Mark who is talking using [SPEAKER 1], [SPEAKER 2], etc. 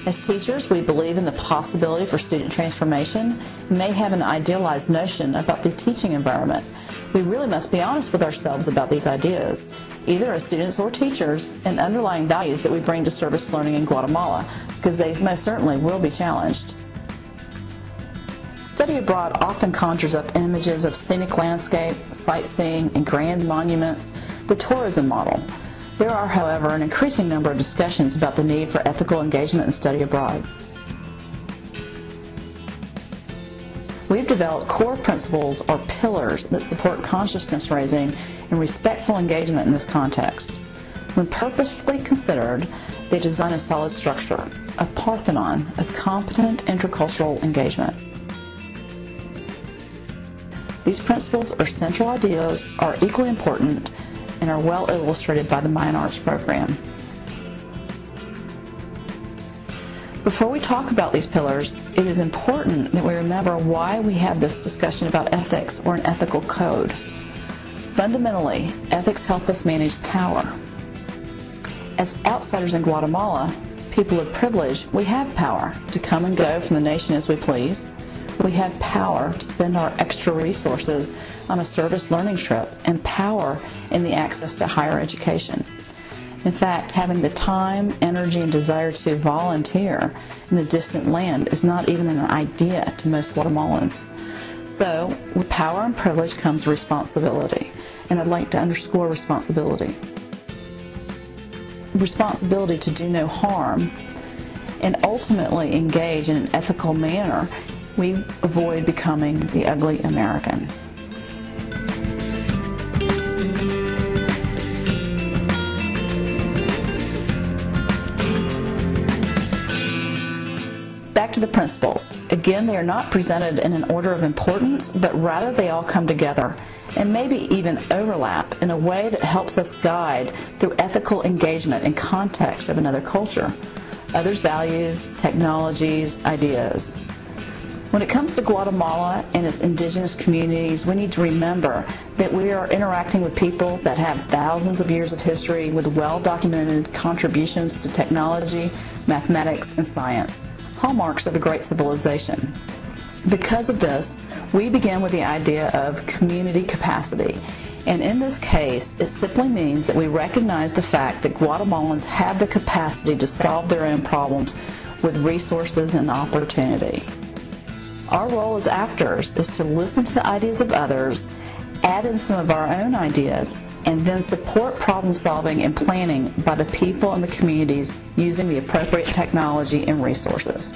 [SPEAKER 1] As teachers, we believe in the possibility for student transformation and may have an idealized notion about the teaching environment. We really must be honest with ourselves about these ideas, either as students or teachers, and underlying values that we bring to service learning in Guatemala, because they most certainly will be challenged. Study abroad often conjures up images of scenic landscape, sightseeing, and grand monuments, the tourism model. There are, however, an increasing number of discussions about the need for ethical engagement in study abroad. We've developed core principles or pillars that support consciousness raising and respectful engagement in this context. When purposefully considered, they design a solid structure, a parthenon of competent intercultural engagement. These principles or central ideas are equally important and are well illustrated by the Mayan Arts Program. Before we talk about these pillars, it is important that we remember why we have this discussion about ethics or an ethical code. Fundamentally, ethics help us manage power. As outsiders in Guatemala, people of privilege, we have power to come and go from the nation as we please. We have power to spend our extra resources on a service learning trip and power in the access to higher education. In fact, having the time, energy, and desire to volunteer in a distant land is not even an idea to most Guatemalans. So, with power and privilege comes responsibility, and I'd like to underscore responsibility. Responsibility to do no harm and ultimately engage in an ethical manner. We avoid becoming the ugly American. Back to the principles. Again, they are not presented in an order of importance, but rather they all come together and maybe even overlap in a way that helps us guide through ethical engagement in context of another culture, others' values, technologies, ideas. When it comes to Guatemala and its indigenous communities, we need to remember that we are interacting with people that have thousands of years of history with well-documented contributions to technology, mathematics, and science, hallmarks of a great civilization. Because of this, we begin with the idea of community capacity. And in this case, it simply means that we recognize the fact that Guatemalans have the capacity to solve their own problems with resources and opportunity. Our role as actors is to listen to the ideas of others, add in some of our own ideas, and then support problem solving and planning by the people and the communities using the appropriate technology and resources.